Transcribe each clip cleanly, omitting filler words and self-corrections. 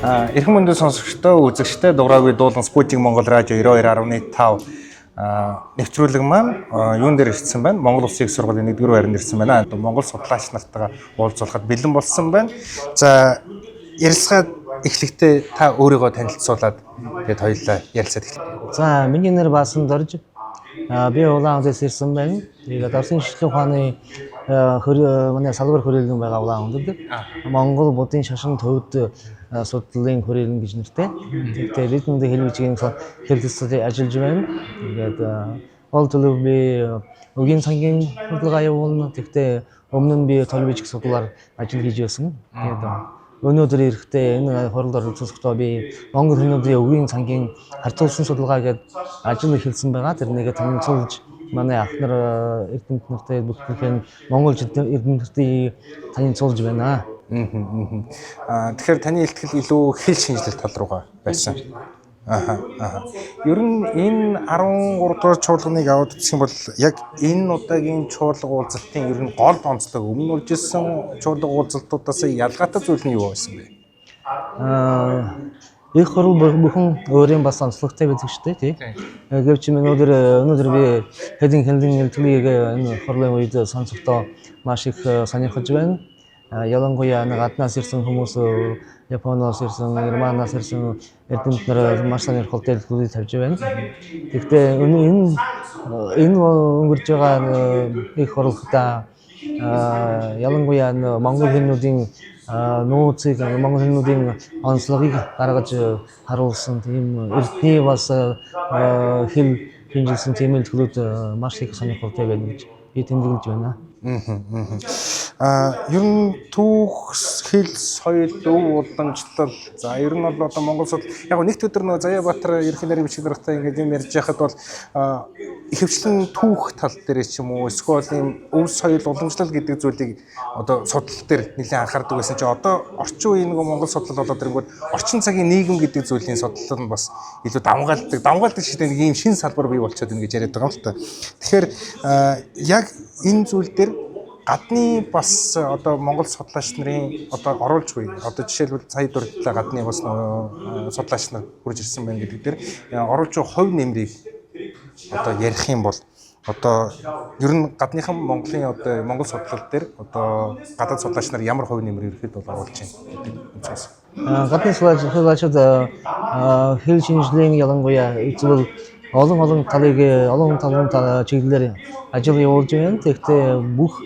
Эрхэм мэндийн сонсогчдоо үзэгчдээ дугааргүй дуулан Спутник Монгол радио 92.5 нэвтрүүлэг маань юун дээр ирсэн байна? Монгол Улсын их сургуулийн 1-р байранд ирсэн байна. Монгол судлаач нартайгаа уулзуулахад бэлэн болсон байна. За ярилцлага эхлэхдээ та өөрийгөө танилцуулаад тэгээд хоёулаа ярилцаад эхэллээ. За миний нэр Баасан Дорж. Би Улаанудаас ирсэн байна. Тэгээд Орсын шишгийн ухааны манай салбар хүрээлэн байгаа Улаанудад Монгол будын шашин төвд судлалын хүрээлэн гэж нэртэй. Тэгээд ритмд хэлбэжгийн хэлэлцэлд ажиллаж байна. Тэгээд ол төлөв би өгийн сангийн судалгаа явуулна. Тэгтээ өмнө нь би телевизийн судлаар ажил хийж байсан. Тэгээд өнөөдөр ирэхдээ энэ хуралд оролцохдоо би Монгол хүмүүстийн өгийн сангийн харьцуулсан судалгаа гэдэг ажил эхэлсэн байгаа. Тэрнийгээ танилцуулж манай ах нар эрдэмт нартай бүгдийн Монгол эрдэмтдийн танилцуулж байна. Тэгэхээр таны ихтгэл илүү хэл шинжилэл тал руугаа байсан. Ер нь энэ 13 дугаар чуулганыг аваад үзэх юм бол яг энэ удаагийн чуулга уулзалтын ер нь гол онцлог өмнө болж ирсэн чуулга уулзалтуудаас ялгаатай зүйл нь юу байсан бэ? Их хурал бүхэн өөрийн бас онцлогтой байдаг шүү дээ, тий. Гэвч өнөөдөр би хэдийн хэлтгэлийг энэ хурлын үед сонсохдоо маш их сонирхож байна. Ялангуяа гаднаас ирсэн хүмүүс, Японоос ирсэн, Германаас ирсэн эрдэмт нар маш сонирхолтой хэлтгэлийг тавьж байна. Гэхдээ энэ өнгөрж байгаа их хурлуудаа ялангуяа Монгол хүмүүсийн нууцыг Монгол хүмүүсийн онцлогийг гаргаж харуулсан тийм эрдний бас хэл хинжилсэн тийм хэлтгэлүүд маш их сонирхолтой байна гэж би тэмдэглэж байна. Ер нь түүх, хэл, соёл, өв уламжлал. За ер нь бол одоо Монгол судлал яг нэгт өдөр нөө Заяабаатар ерөнхий нарийн бичиг даргатай ингэж юм ярьж байхад бол ихэвчлэн түүх тал дээр ч юм уу эсвэл ийм өв соёл уламжлал гэдэг зүйлийг одоо судлал дээр нэлээд анхаардаг байсан чи одоо орчин үеийн нэг Монгол судлал болоод ирэнгүүт орчин цагийн нийгэм гэдэг зүйлийн судлал нь бас илүү давмгаалдаг шийдэх нэг ийм шин салбар бий болчиход байна гэж яриад байгаа юм л та. Тэгэхээр яг энэ зүйл дээр гадны бас одоо Монгол судлаач нарын одоо оруулж буй одоо жишээлбэл сая дурдлаа гадны бас судлаач нар хурж ирсэн байна гэдэг дээр оруулж буй хувь нэмрийг одоо ярих юм бол одоо ер нь гадныхан Монголын одоо Монгол судлал дээр одоо гадаад судлаач нар ямар хувь нэмэр ирэхэд бол оруулж байна гэдэг үнцгээс. Гадны судлаачид хэл шинжилгээний ялангуяа эцэг олон талын чиглэлээр ажил явуулж байна. Тэгэхдээ бүх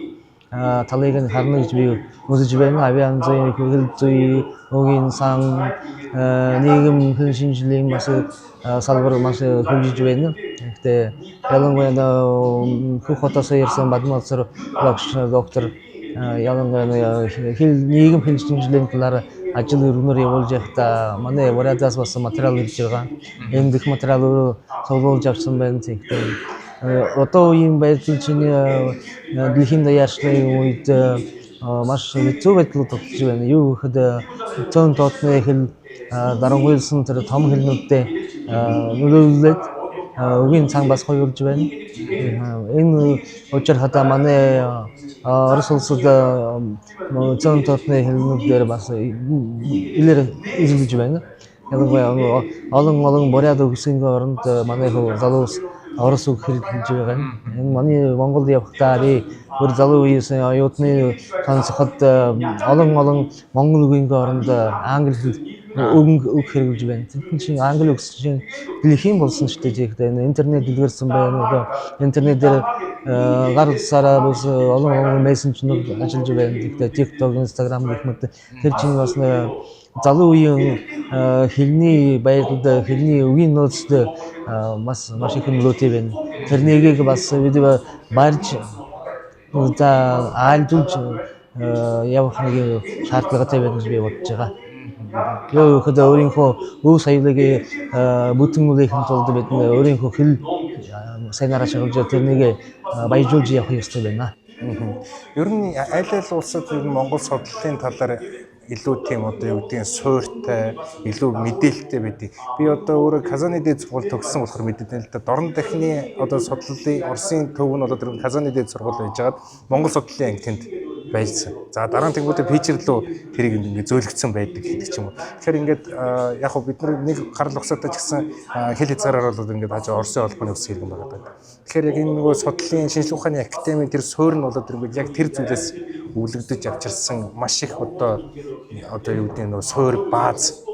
талыг нь харна гэж би үзэж байна. Авиан зүйн, хөл зүй, өгийн сан, нийгэм хэл шинжилгээний бас салбар маш хөгжиж байна. Тэгэхдээ ялангуяа Хөх хотоос ирсэн Бадмалцар багш доктор ялангуяа нийгэм хэл шинжилгээний талаар ажил өргөнөөр явуулж байхдаа манай Варадаас бас материал ирж байгаа. Энэ дэх материал цуглуулж авсан байна. Тэгэхдээ одоо үеийн байдлын чинь дэлхийн даяаршлын үед маш хэцүү байдал тулж байна. Юу гэхэд зөөн дотны хэл дарангуйлсан тэр том хэлнүүдэд нөлөөлөлд өгийн цан бас хоёулж байна. Энэ учраа манай Орос улсад зөөн дотны хэлнүүдээр бас илэр эзэлж байна. Ялангуяа олон буряд өгсөн оронд манай залуус Орос үг хэрэглэж байгаа. Энэ манай Монголд явахдаа би бүр залуу үеэс оюутны сонсоход олон монгол үгийн оронд англи үг хэрэглэж байна. Тэгэхээр чинь англи үг чинь дэлхийн болсон шүү дээ. Тэгэхээр интернет дэлгэрсэн байна. Одоо интернет дээр гар утсаараа бас олон мессенжер ажиллаж байна. Тэгэхээр TikTok, Instagram гэх мэт тэр чинь бас залуу үеийн хэлний баярлалд хэлний үгийн нөөцд маш их нөлөөтэй байна. Тэрнийг бас бид барьж айлдуулж явах нэг шаардлагатай байна гэж би бодож байгаа. Юу гэхэд өөрийнхөө өв соёлыг бүтэмгүүлэхийн тулд бид өөрийнхөө хэл сайнараа шагуулж тэрнийг баяжуулж явах ёстой байна. Ер нь аль улсад ер нь Монгол судлалын талаар илүү тийм одоо юу гэдгийг суурьтай, илүү мэдээлэлтэй байдаг. Би одоо өөрөө Казаны дээд сургууль төгссөн болохоор мэддэг л да. Дорн дахны одоо судлалын Оросын төв нь болоод Казаны дээд сургууль байж байгаад Монгол судлалын анги тэнд байсан. За дараа нь тэнгуүтэ фичер рүү тэрийг ингээд зөөлгдсөн байдаг гэдэг ч юм уу. Тэгэхээр ингээд яг хөө бид нэг гарал угсаатай ч гэсэн хэл хязгаараар бол ингээд хажуу Оросын холбооны үс хэрэг байгаа даа. Тэгэхээр яг энэ нөгөө судлалын шинжилгээ ухааны академийн тэр суурь нь болоод ингээд яг тэр зүйлээс өвлөгдөж авчирсан маш их одоо юу гэдэг нь нөгөө суурь бааз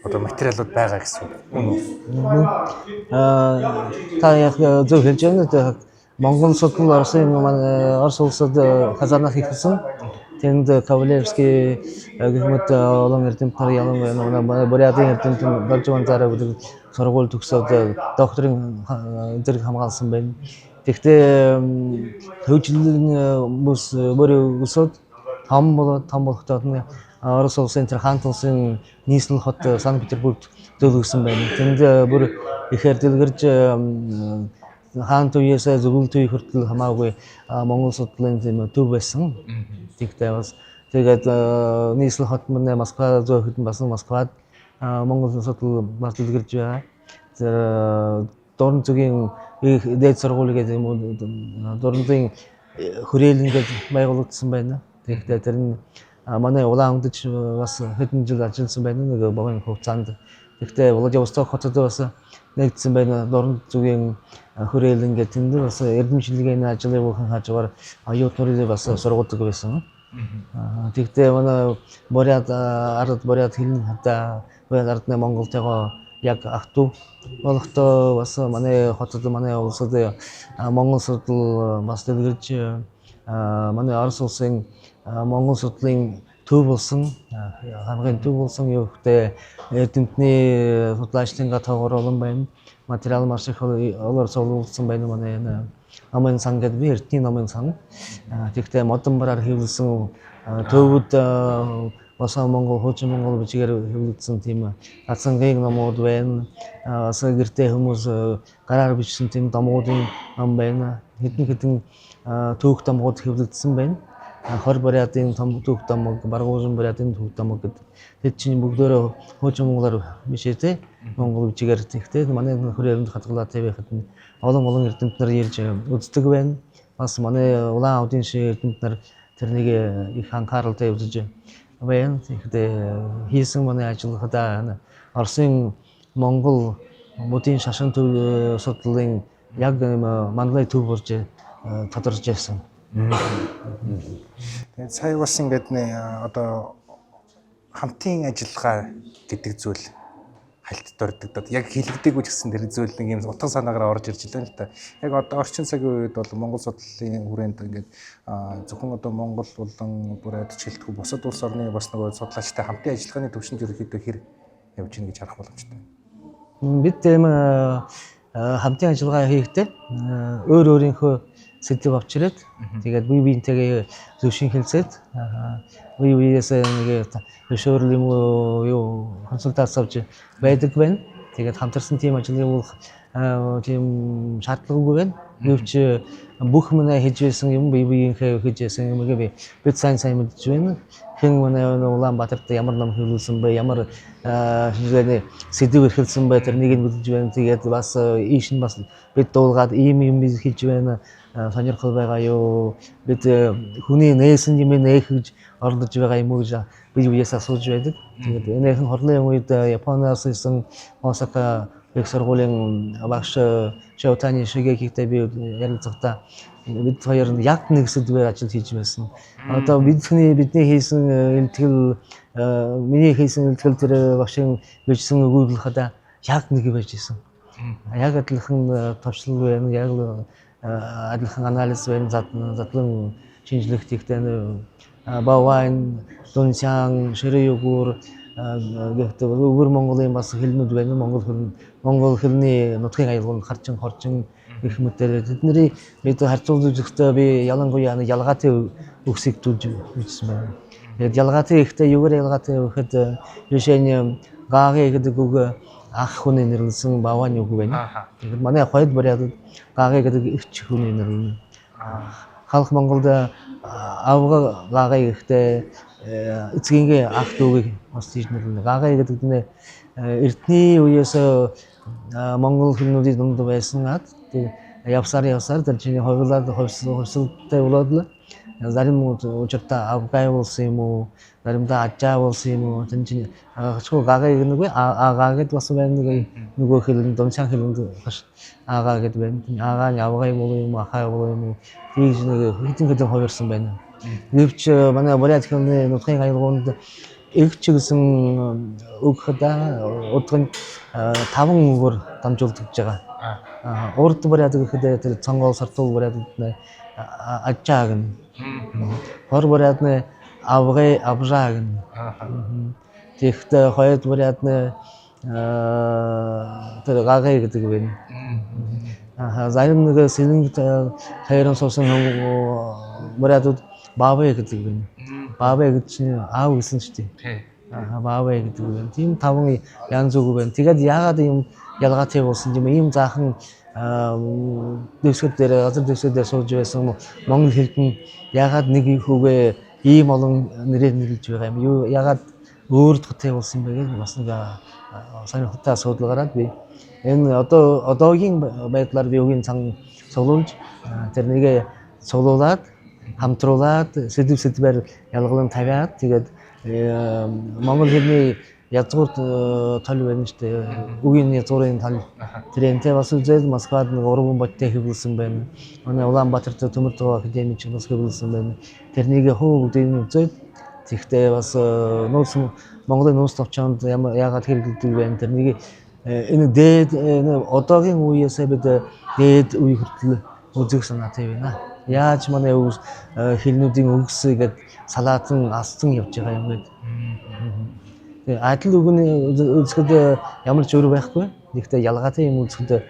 одоо материалууд байгаа гэсэн үг. Та яг зөв хэлж байна. Монгол судлал Орос улсад хазаанах ихсэн. Тэнд Кавалевский гэмэт олон эрдэмтэн ялангуяа Бурятын эрдэмтэн Боржван зараа бүдэг сургууль төгсөөд докторийн зэрэг хамгаалсан байна. Тэгэхдээ хөгжлийн бүс бүр өсөд том болохдоо Орос улсын тэр хаант улсын нийслэл хот Санкт-Петербургт зөвлөсөн байна. Тэнд бүр ихээр дэлгэрж хаант үеэс зөвлөлт үе хүртэл хамаагүй Монгол судлалын тийм төв байсан. Тэгтээ бас тэгээд нийслэл хот мөн Москва зөөхөд бас Москвад Монгол судлал бас дэлгэрж байгаа. Тэр дуран зүгийн дээд сургууль гэдэг юм уу дурандын хүрээлэн гэж байгуулагдсан байна. Тэгтээ тэр нь манай улаан хөндөж бас хэдэн жил ажилласан байна нэг богино хугацаанд. Тэгтээ Владивосток хотод бас нэгдсэн байна. Дуран зүгийн хүрээлэн гэдэг тэнд бас эрдэмчлэгийн ажлын бүхэн хажуугаар оюутнууд бас сургуулдаг байсан. Тэгтээ манай Бурят хэлний хавтаа ардны Монголтойгоо яг ах トゥ болохдоо бас манай хотод манай улсад Монгол судлал бас дэлгэрж манай Орос улсын Монгол судлалын төв болсон хамгийн төв болсон юу гэдэг эрдэмтний судлаачлалын гатгаар олон байна. Материал маш их олоор суулгасан байна манай намын сан гэдэг би эртний намын сан. Тэгтээ модон бараар хэвлэсэн төвд бас Монгол хуучин Монгол бичгээр хэвлэгдсэн тийм ацангийн номууд байна. Бас гэртээ хүмүүс гараар бичсэн тийм домуудын ном байна. Хэдэн түүх домууд хэвлэгдсэн байна. 20 Бурятын том түүх домог, Баргуужин Бурятын түүх домог гэдэг. Тэд чинь бүгдөө хуучин монголоор бишээ Монгол бичгээр тэгтээ манай хүрээлэнд хадгалаатай байхад олон эрдэмтнэр ирж үздэг байна. Бас манай улаан авдын шиг эрдэмтнэр тэрнийг их анхааралтай үзэж байна. Тэгтээ хийсэн манай ажиллагаадаа Оросын Монгол модын шашин төв судлалын яг манлай төв болж тодорж байсан. Тэгээд сая бас ингээд одоо хамтын ажиллагаа гэдэг зүйл хальт дордогдод яг хэлэгдээгүй ч гэсэн тэр зүйл нэг юм утга санаагаар орж ирж байна л та. Яг одоо орчин цагийн үед бол Монгол судлалын хүрээнд ингээд зөвхөн одоо Монгол болон Бурят чилтгүү бусад улс орны бас нөгөө судлаачтай хамтын ажиллагааны төвшөнд ерөөхдөө хэр явж гин гэж харах боломжтой. Бид тийм хамтын ажиллагаа хийхдээ өөрийнхөө сэдв авчирээд тэгээд бие биентэйгээ зөвшин хэлцээд бие биеэс нэг зөвшөөрөл юм уу юу консультац авч байдаг байна. Тэгээд хамтарсан тийм ажлын тийм шаардлагагүй байна. Гэвч бүх манай хийж байсан юм бие биенхээ хийж байсан юмыг бид сайн мэдж байна. Хэн манай Улаанбаатарт ямар ном хэлүүлсэн бэ, ямар сэдв эрхэлсэн бэ тэрнийг нь мэдж байна. Тэгээд бас ийш нь бас бид дуулгаад ийм юм хийж байна. Сонирхол байгаа юу? Бид хүний нээсэн юм нээх гэж оролдож байгаа юм уу гэж бие биеэс асууж байдаг. Тэгээд энэхэн хорлын үед Японоос ирсэн Осака их сургуулийн багш Шоутани Шигекитэй би ярилцахдаа бид хоёр яг нэг сэдвээр ажил хийж байсан. Одоо бидний хийсэн илтгэл миний хийсэн илтгэл тэр багшийн бичсэн өгүүлбэрхадаа яг нэг байж исэн. Яг адилхан товчлол байна. Яг адилхан анализ байна. Задлан шинжлэхтэй Бавайн, Дунсян, Ширэюгүр гэхдээ өвөр Монголын бас хэлнүүд байна. Монгол хэлний нутгийн аялгаунд харчин гэх мэтээр тэдний бид харьцуулж үзэхдээ би ялангуяа ялгаатай үгсийг төлж бичсэн байна. Тэгээд ялгаатай ихтэй юугаар ялгаатай гэхэд жишээ гаги гэдэг үг ах хүний нэрлсэн Бавайн үг байна. Тэгээд манай хойд Бурятад гаги гэдэг ихч хүний нэрлэн. Халх Монголд авга гаги ихтэй эцгийнхээ ах дүүгийг бас тийж нэрлэнэ. Гаги гэдэг нь эртний үеэс Монгол хэлнүүдийн дунд байсан ад явсаар тэр чиний хувьсалтай болоод зарим учирта авгай болсон юм уу, заримдаа ажаа болсон юм уу, тэн чинь хачгүй гагаа нэг аагаад бас байна нэг нөгөө хэлэн дончаан хэлэн хаш аагаа гэдэг байна. Аагаа нь авгай юм уу, ахаа юм уу, тийж нэг хэдэн хувирсан байна. Гэвч манай Бурят хэлний нутгийн аялгаунд эгч гэсэн өгөхөд удгын 5 үгээр дамжуулдаг байгаа. Урд Бурят гэхэд тэр цонгол сартул Бурят ажаа гэн. Хор Бурят авгай авжаа гэн. Тэгэхдээ хоёр Бурят тэр гагаа гэдэг байна. Зарим нэг сэлэнг хайрын суусан Бурятууд баавэ гэдэг байна. Баавэ гэдэг чинь аав гэсэн ч тийм. Баавэ гэдэг байна. Тийм 5 янз үг байна. Тэгээд яагаад юм ялгаатай болсон юм ийм заахан дэвсгэр дээр газар дэвсгэр дээр сууж байсан монгол хэлтэн яагаад нэг хүүгээ ийм олон нэрээр нэрлэж байгаа юм. Юу яагаад өөрөлдөхтэй болсон юм бэ гэж бас нэг сонирхолтой асуудал гараад би энэ одоогийн байдлаар би үгийн цан цуглуулж тэрнийг цуглуулад хамтруулад сэдвээр ялгалан тавиад тэгээд монгол хэлний язгуурт тол байна шүү дээ. Үгийн язгуурын тол тэрэнтэй бас үзээд Москвад нэг 3 бодтой хэвлүүлсэн байна. Манай Улаанбаатарт Төмөрдөг академич бас хэвлүүлсэн байна. Тэрнийг хөвгдийн үзээд тэгтээ бас нууц Монголын нууц товчонд яагаад хэрэглэдэг вэ? Тэрнийг энэ дээд одоогийн үеэсээ бид дээд үе хүртэл үзэх санаатай байна. Яаж манай хэлнүүдийн өгсөйгээд салаатан асцсан явж байгаа юм бэ? Адил үгний үзэхэд ямар ч өөр байхгүй. Гэхдээ ялгаатай юм үзэхэд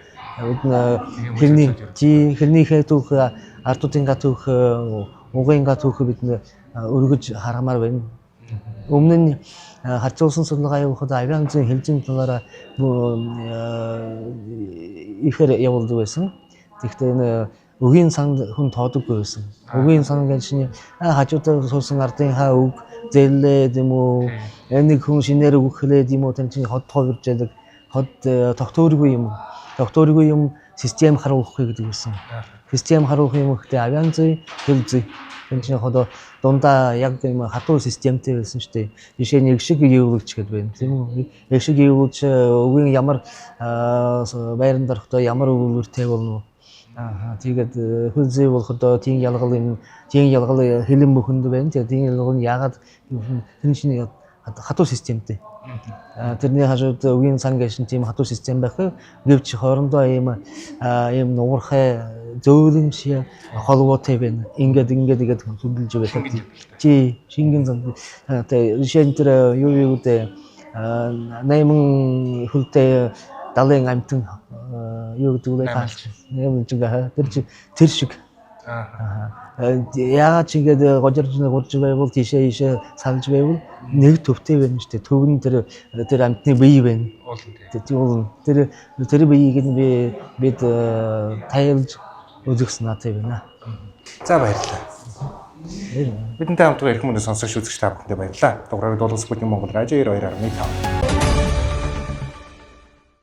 хэлнийхээ түүх, ардуудынхаа түүх, угынхаа түүх бид өргөж харамаар байна. Өмнө нь харьцуулсан судалгаа явуулахад авианзын хэлжин талаараа ихээр явуулдаг байсан. Тэгэхдээ энэ үгийн санд хүн тоодоггүй байсан. Үгийн сан гэж чинь хажуудаа суусан ардынхаа үг зэллээд юм уу, нэг хүн шинээр үг хэлээд юм уу, тэр чинь хот хувирж яадаг, хот тогтооргүй юм. Тогтооргүй юм систем харуулах гэдэг байсан. Систем харуулах юм гэхдээ авианзын хэлзээ. Тэр чинь хот дундаа яг юм хатуу системтэй байсан шүү дээ. Жишээ нь эгшиг ивүүлж гэдэг байна. Тийм үү? Эгшиг ивүүлж үгийн ямар байранд орохдоо ямар өвлөртэй болно. Тэгээд хөлзөө болоход тийм ялгал хэлэн бүхэнд байна. Тэгээд тийм ялгал нь яагаад тэр чинь хатуу системтэй. Тэрний хажууд үгийн сан гэж тийм хатуу систем байх. Гэвч хоорондоо ийм нуурхай зөөлөн шиг холбоотой байна. Ингээд хөдөлж байгаа. Чи шингэн зам. Тэгээд жишээ нь тэр юу гэдэг 8 хөлтэй далайн амтан юу гэдэг вэ хаач юм жигээ тэр шиг яагаад ч ингэж гожирж байвал тийшээ салж байвал нэг төвтэй байна шүү дээ. Төв нь тэр амтны бие байна. Тэр биеийг нь бид тайлж үзэх санаатай байна. За баярлалаа. Бидэнтэй хамтран ирэх мөнөд сонсогч үзэгч та бүхэндээ баярлалаа. Дугаарыг дуусгах бүхний Монгол радио 92.5